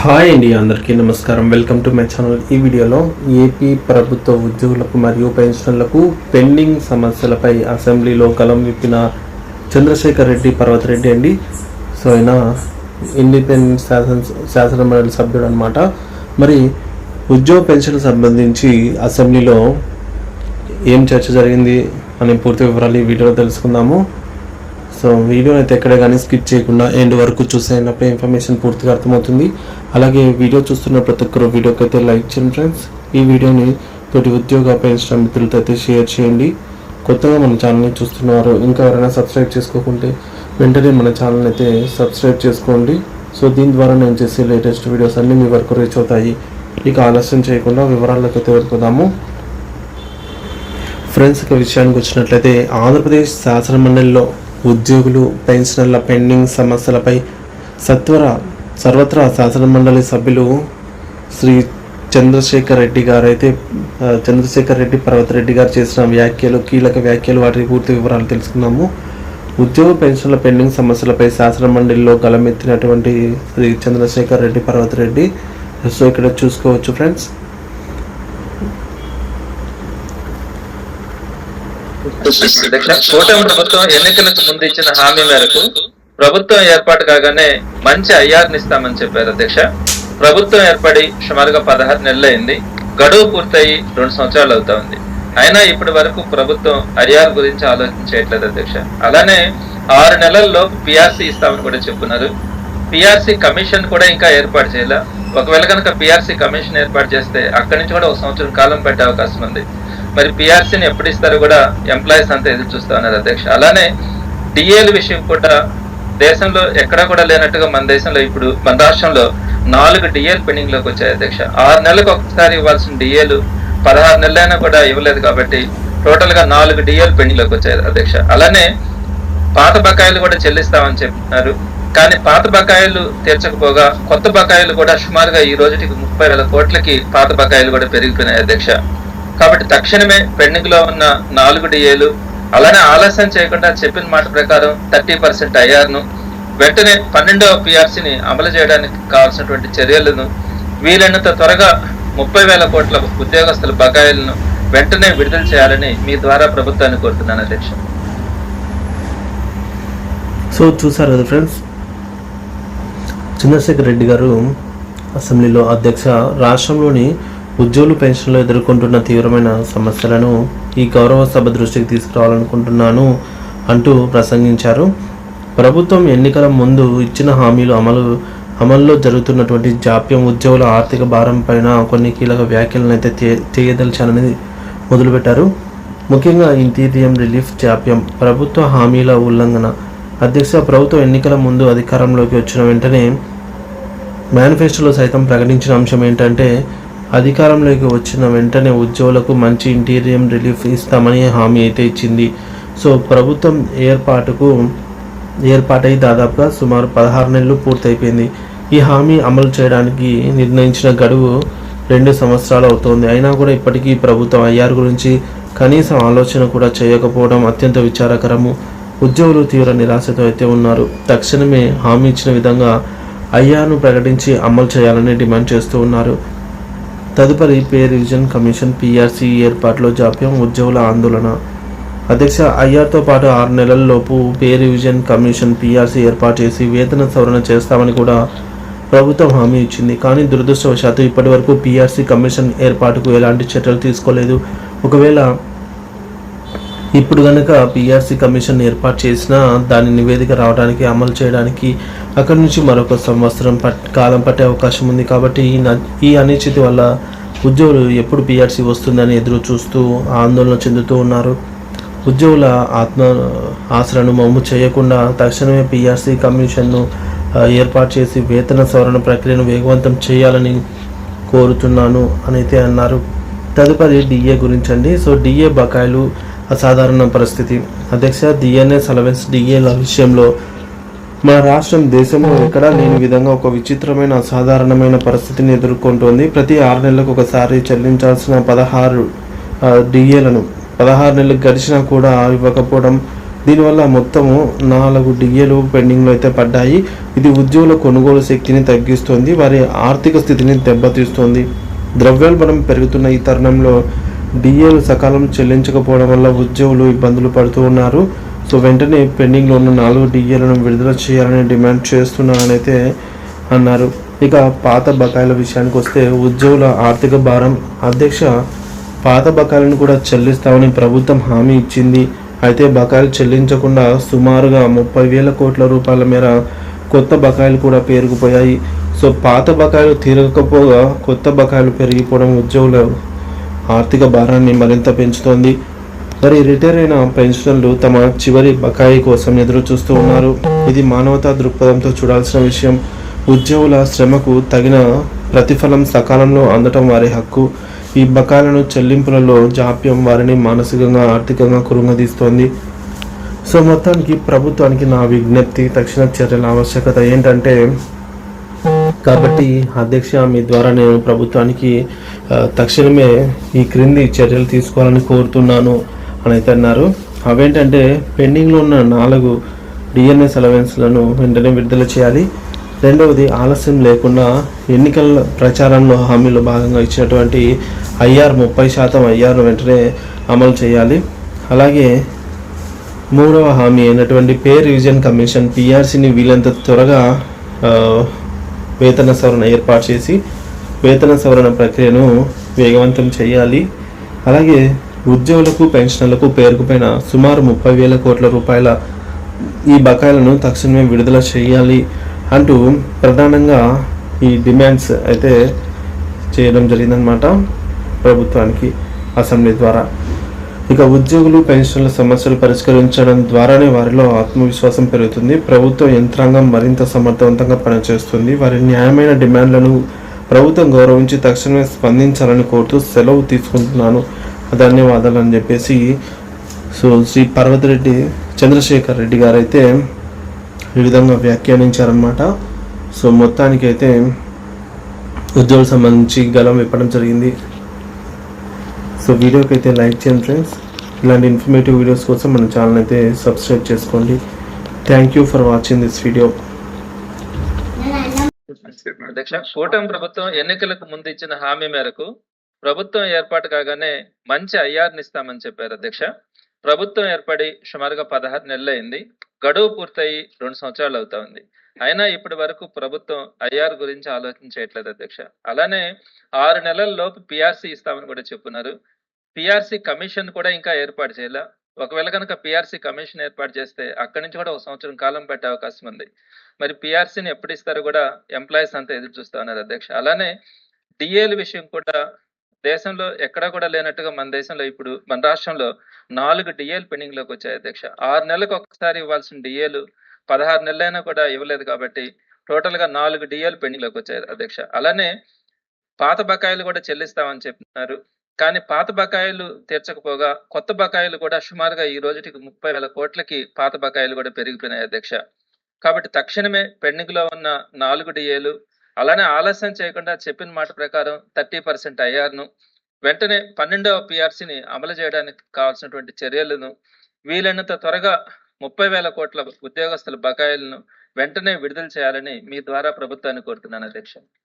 Hi అండి, అందరికీ నమస్కారం. Welcome to my channel. ఈ వీడియోలో ఏపీ ప్రభుత్వ ఉద్యోగులకు మరియు పెన్షనర్లకు పెండింగ్ సమస్యలపై అసెంబ్లీలో గలం విప్పిన చంద్రశేఖర్ రెడ్డి పర్వతరెడ్డి అండి. సో ఆయన ఇండిపెండెంట్ శాసనమండలి సభ్యుడు అనమాట. మరి ఉద్యోగ పెన్షన్ సంబంధించి అసెంబ్లీలో ఏం చర్చ జరిగింది అనే పూర్తి వివరాలు ఈ వీడియోలో తెలుసుకుందాము. సో వీడియోని అయితే ఎక్కడ కానీ స్కిప్ చేయకుండా ఎండ్ వరకు చూసేటప్పుడు ఇన్ఫర్మేషన్ పూర్తిగా అర్థమవుతుంది. అలాగే వీడియో చూస్తున్న ప్రతి ఒక్కరు వీడియోకి అయితే లైక్ చేయండి ఫ్రెండ్స్. ఈ వీడియోని తోటి ఉద్యోగ పెన్షన్ మిత్రులతో అయితే షేర్ చేయండి. కొత్తగా మన ఛానల్ని చూస్తున్నారు, ఇంకా ఎవరైనా సబ్స్క్రైబ్ చేసుకోకుంటే వెంటనే మన ఛానల్ని అయితే సబ్స్క్రైబ్ చేసుకోండి. సో దీని ద్వారా నేను చేసే లేటెస్ట్ వీడియోస్ అన్నీ మీ వరకు రీచ్ అవుతాయి. ఇక ఆలస్యం చేయకుండా వివరాల్లోకి అయితే వెళ్ళిపోదాము ఫ్రెండ్స్. ఇక విషయానికి వచ్చినట్లయితే ఆంధ్రప్రదేశ్ శాసనమండలిలో ఉద్యోగులు పెన్షనర్ల పెండింగ్ సమస్యలపై సర్వత్రా శాసనమండలి సభ్యులు శ్రీ చంద్రశేఖర్ రెడ్డి పర్వతరెడ్డి గారు చేసిన కీలక వ్యాఖ్యలు, వాటి పూర్తి వివరాలు తెలుసుకున్నాము. ఉద్యోగ పెన్షన్ల పెండింగ్ సమస్యలపై శాసనమండలిలో గలమెత్తినటువంటి శ్రీ చంద్రశేఖర్ రెడ్డి పర్వతరెడ్డి. సో ఇక్కడ చూసుకోవచ్చు ఫ్రెండ్స్. కూటమి ప్రభుత్వం ఎన్నికలకు ముందు ఇచ్చిన హామీ మేరకు ప్రభుత్వం ఏర్పాటు కాగానే మంచి ఐఆర్ని ఇస్తామని చెప్పారు అధ్యక్ష. ప్రభుత్వం ఏర్పడి సుమారుగా 16 నెలలు అయింది. గడువు పూర్తయి 2 సంవత్సరాలు అవుతా ఉంది. అయినా ఇప్పటి వరకు ప్రభుత్వం ఐఆర్ గురించి ఆలోచించట్లేదు అధ్యక్ష. అలానే 6 నెలల్లో పిఆర్సీ ఇస్తామని కూడా చెప్తున్నారు. పిఆర్సీ కమిషన్ కూడా ఇంకా ఏర్పాటు చేయాల. ఒకవేళ కనుక పిఆర్సీ కమిషన్ ఏర్పాటు చేస్తే అక్కడి నుంచి కూడా 1 సంవత్సరం కాలం పట్టే అవకాశం ఉంది. మరి పిఆర్సీని ఎప్పుడు ఇస్తారో కూడా ఎంప్లాయీస్ అంతా ఎదురు చూస్తా ఉన్నారు అధ్యక్ష. అలానే డిఏల విషయం కూడా దేశంలో ఎక్కడా కూడా లేనట్టుగా మన దేశంలో ఇప్పుడు మన రాష్ట్రంలో 4 డిఏలు పెండింగ్ లోకి వచ్చాయి అధ్యక్ష. 6 నెలలకు ఒకసారి ఇవ్వాల్సిన డిఏలు 16 నెలలైనా కూడా ఇవ్వలేదు కాబట్టి టోటల్ గా 4 డిఏలు పెండింగ్ లోకి వచ్చాయి అధ్యక్ష. అలానే పాత బకాయిలు కూడా చెల్లిస్తామని చెప్తున్నారు. కానీ పాత బకాయిలు తీర్చకపోగా కొత్త బకాయిలు కూడా సుమారుగా ఈ రోజుకి 30,000 కోట్లకి పాత బకాయిలు కూడా పెరిగిపోయినాయి అధ్యక్ష. కాబట్టి తక్షణమే పెండింగ్ లో ఉన్న 4 డిఏలు, అలానే ఆలస్యం చేయకుండా చెప్పిన మాట ప్రకారం 30% ఐఆర్ను, వెంటనే 12వ పిఆర్సీని అమలు చేయడానికి కావాల్సినటువంటి చర్యలను వీలైనంత త్వరగా 30,000 కోట్ల ఉద్యోగస్తుల బకాయిలను వెంటనే విడుదల చేయాలని మీ ద్వారా ప్రభుత్వాన్ని కోరుతున్నాను అధ్యక్ష. సో చూసారు కదా ఫ్రెండ్స్, చంద్రశేఖర్ రెడ్డి గారు అసెంబ్లీలో అధ్యక్ష రాష్ట్రంలోని ఉద్యోగులు పెన్షన్లో ఎదుర్కొంటున్న తీవ్రమైన సమస్యలను ఈ గౌరవ సభ దృష్టికి తీసుకురావాలనుకుంటున్నాను అంటూ ప్రసంగించారు. ప్రభుత్వం ఎన్నికల ముందు ఇచ్చిన హామీలు అమల్లో జరుగుతున్నటువంటి జాప్యం, ఉద్యోగుల ఆర్థిక భారం పైన కొన్ని కీలక వ్యాఖ్యలను అయితే చేయదలిచానని మొదలుపెట్టారు. ముఖ్యంగా ఇంటీరియం రిలీఫ్ జాప్యం, ప్రభుత్వ హామీల ఉల్లంఘన. అధ్యక్ష, ప్రభుత్వం ఎన్నికల ముందు అధికారంలోకి వచ్చిన వెంటనే మేనిఫెస్టోలో సైతం ప్రకటించిన అంశం ఏంటంటే అధికారంలోకి వచ్చిన వెంటనే ఉద్యోగులకు మంచి ఇంటీరియం రిలీఫ్ ఇస్తామని హామీ అయితే ఇచ్చింది. సో ప్రభుత్వం ఏర్పాటై దాదాపుగా సుమారు 16 నెలలు పూర్తయిపోయింది. ఈ హామీ అమలు చేయడానికి నిర్ణయించిన గడువు 2 సంవత్సరాలు అవుతోంది. అయినా కూడా ఇప్పటికీ ప్రభుత్వం ఐఆర్ గురించి కనీసం ఆలోచన కూడా చేయకపోవడం అత్యంత విచారకరము. ఉద్యోగులు తీవ్ర నిరాశతో అయితే ఉన్నారు. తక్షణమే హామీ ఇచ్చిన విధంగా ఐఆర్ను ప్రకటించి అమలు చేయాలని డిమాండ్ చేస్తూ ఉన్నారు. తదుపరి పే రివిజన్ కమిషన్ పిఆర్సీ ఏర్పాటులో జాప్యం, ఉద్యోగుల ఆందోళన. అధ్యక్ష, ఐఆర్తో పాటు 6 నెలల్లోపు పే రివిజన్ కమిషన్ పిఆర్సీ ఏర్పాటు చేసి వేతన సవరణ చేస్తామని కూడా ప్రభుత్వం హామీ ఇచ్చింది. కానీ దురదృష్టవశాత్తు ఇప్పటి వరకు పిఆర్సీ కమిషన్ ఏర్పాటుకు ఎలాంటి చర్యలు తీసుకోలేదు. ఒకవేళ ఇప్పుడు కనుక పిఆర్సీ కమిషన్ ఏర్పాటు చేసినా దాని నివేదిక రావడానికి, అమలు చేయడానికి అక్కడి నుంచి మరొక సంవత్సరం కాలం పట్టే అవకాశం ఉంది. కాబట్టి ఈ అనిశ్చితి వల్ల ఉద్యోగులు ఎప్పుడు పిఆర్సీ వస్తుందని ఎదురు చూస్తూ ఆందోళన చెందుతూ ఉన్నారు. ఉద్యోగుల ఆశలను మమ్ము చేయకుండా తక్షణమే పిఆర్సీ కమిషన్ను ఏర్పాటు చేసి వేతన సవరణ ప్రక్రియను వేగవంతం చేయాలని కోరుతున్నాను అని అయితే అన్నారు. తదుపరి డిఏ గురించి అండి. సో డిఏ బకాయిలు అసాధారణ పరిస్థితి. అధ్యక్ష, డిఎన్ఎస్ అలవెన్స్ డిఏల విషయంలో మన రాష్ట్రం దేశంలో ఎక్కడా లేని విధంగా ఒక విచిత్రమైన అసాధారణమైన పరిస్థితిని ఎదుర్కొంటోంది. ప్రతి 6 నెలలకు ఒకసారి చెల్లించాల్సిన 16 డిఏలను 16 నెలలు గడిచినా కూడా ఇవ్వకపోవడం దీనివల్ల మొత్తము 4 డిఏలు పెండింగ్లో అయితే పడ్డాయి. ఇది ఉద్యోగుల కొనుగోలు శక్తిని తగ్గిస్తుంది, వారి ఆర్థిక స్థితిని దెబ్బతీస్తుంది. ద్రవ్యోల్బణం పెరుగుతున్న ఈ తరుణంలో డిఏలు సకాలం చెల్లించకపోవడం వల్ల ఉద్యోగులు ఇబ్బందులు పడుతూ ఉన్నారు. సో వెంటనే పెండింగ్లో ఉన్న 4 డిఏలను విడుదల చేయాలని డిమాండ్ చేస్తున్నారని అయితే అన్నారు. ఇక పాత బకాయిల విషయానికి వస్తే ఉద్యోగుల ఆర్థిక భారం. అధ్యక్ష, పాత బకాయిలను కూడా చెల్లిస్తామని ప్రభుత్వం హామీ ఇచ్చింది. అయితే బకాయిలు చెల్లించకుండా సుమారుగా 30,000 కోట్ల రూపాయల మేర కొత్త బకాయిలు కూడా పేరుకుపోయాయి. సో పాత బకాయిలు తీరకపోగా కొత్త బకాయిలు పెరిగిపోవడం ఉద్యోగుల ఆర్థిక భారాన్ని మరింత పెంచుతోంది. మరి రిటైర్ అయిన పెన్షనర్లు తమ చివరి బకాయి కోసం ఎదురు చూస్తూ ఉన్నారు. ఇది మానవతా దృక్పథంతో చూడాల్సిన విషయం. ఉద్యోగుల శ్రమకు తగిన ప్రతిఫలం సకాలంలో అందటం వారి హక్కు. ఈ బకాయిలను చెల్లింపులలో జాప్యం వారిని మానసికంగా ఆర్థికంగా కృంగదీస్తోంది. సో మొత్తానికి ప్రభుత్వానికి నా విజ్ఞప్తి, తక్షణ చర్యల ఆవశ్యకత ఏంటంటే, కాబట్టి అధ్యక్ష, మీ ద్వారా నేను ప్రభుత్వానికి తక్షణమే ఈ క్రింది చర్యలు తీసుకోవాలని కోరుతున్నాను అని అయితే అన్నారు. అవేంటంటే, పెండింగ్లో ఉన్న 4 డిఎన్ఎస్ అలవెన్స్లను వెంటనే విడుదల చేయాలి. రెండవది, ఆలస్యం లేకుండా ఎన్నికల ప్రచారంలో హామీలో భాగంగా ఇచ్చినటువంటి ఐఆర్ 30% ఐఆర్ను వెంటనే అమలు చేయాలి. అలాగే మూడవ హామీ అయినటువంటి పే రివిజన్ కమిషన్ పిఆర్సీని వీలంత త్వరగా వేతన సవరణ ఏర్పాటు చేసి వేతన సవరణ ప్రక్రియను వేగవంతం చేయాలి. అలాగే ఉద్యోగులకు పెన్షనర్లకు పేరుకుపోయిన సుమారు 30,000 కోట్ల రూపాయల ఈ బకాయిలను తక్షణమే విడుదల చేయాలి అంటూ ప్రధానంగా ఈ డిమాండ్స్ అయితే చేయడం జరిగిందనమాట ప్రభుత్వానికి అసెంబ్లీ ద్వారా. ఇక ఉద్యోగులు పెన్షన్ల సమస్యలు పరిష్కరించడం ద్వారానే వారిలో ఆత్మవిశ్వాసం పెరుగుతుంది. ప్రభుత్వ యంత్రాంగం మరింత సమర్థవంతంగా పనిచేస్తుంది. వారి న్యాయమైన డిమాండ్లను ప్రభుత్వం గౌరవించి తక్షణమే స్పందించాలని కోరుతూ సెలవు తీసుకుంటున్నాను, ధన్యవాదాలు అని చెప్పేసి సో శ్రీ పర్వతిరెడ్డి చంద్రశేఖర్ రెడ్డి గారు అయితే ఈ విధంగా వ్యాఖ్యానించారనమాట. సో మొత్తానికైతే ఉద్యోగులకు సంబంధించి గలం విప్పడం జరిగింది. సో వీడియోకి అయితే లైక్ చేయండి ఫ్రెండ్స్. ఇలాంటి ఇన్ఫర్మేటివ్ వీడియోస్ కోసం మన ఛానల్ అయితే సబ్స్క్రైబ్ చేసుకోండి. Thank you for watching this video. అధ్యక్ష, కూటమి ప్రభుత్వం ఎన్నికలకు ముందు ఇచ్చిన హామీ మేరకు ప్రభుత్వం ఏర్పాటు కాగానే మంచి ఐఆర్ని ఇస్తామని చెప్పారు అధ్యక్ష. ప్రభుత్వం ఏర్పడి సుమారుగా 16 నెలలు అయింది. గడువు పూర్తయి 2 సంవత్సరాలు అవుతా ఉంది. అయినా ఇప్పటి వరకు ప్రభుత్వం ఐఆర్ గురించి ఆలోచించట్లేదు అధ్యక్ష. అలానే 6 నెలల లోపు పిఆర్సీ ఇస్తామని కూడా చెప్పున్నారు. పిఆర్సీ కమిషన్ కూడా ఇంకా ఏర్పాటు చేయాల. ఒకవేళ కనుక పిఆర్సీ కమిషన్ ఏర్పాటు చేస్తే అక్కడి నుంచి కూడా 1 సంవత్సరం కాలం పట్టే అవకాశం ఉంది. మరి పిఆర్సీని ఎప్పుడు ఇస్తారో కూడా ఎంప్లాయీస్ అంతా ఎదురు చూస్తా ఉన్నారు అధ్యక్ష. అలానే డిఏల విషయం కూడా దేశంలో ఎక్కడా కూడా లేనట్టుగా మన దేశంలో ఇప్పుడు మన రాష్ట్రంలో 4 డిఏలు పెండింగ్ లోకి వచ్చాయి అధ్యక్ష. 6 నెలలకు ఒకసారి ఇవ్వాల్సిన డిఏలు 16 నెలలైనా కూడా ఇవ్వలేదు. కాబట్టి టోటల్ గా 4 డిఏలు పెండింగ్ లోకి వచ్చాయి అధ్యక్ష. అలానే పాత బకాయిలు కూడా చెల్లిస్తామని చెప్తున్నారు. కానీ పాత బకాయిలు తీర్చకపోగా కొత్త బకాయిలు కూడా సుమారుగా ఈ రోజుకి 30,000 కోట్లకి పాత బకాయిలు కూడా పెరిగిపోయినాయి అధ్యక్ష. కాబట్టి తక్షణమే పెండింగ్ లో ఉన్న 4 డిఏలు, అలానే ఆలస్యం చేయకుండా చెప్పిన మాట ప్రకారం 30% ఐఆర్ను, వెంటనే 12వ పిఆర్సీని అమలు చేయడానికి కావాల్సినటువంటి చర్యలను వీలైనంత త్వరగా 30,000 కోట్ల ఉద్యోగస్తుల బకాయిలను వెంటనే విడుదల చేయాలని మీ ద్వారా ప్రభుత్వాన్ని కోరుతున్నాను అధ్యక్ష.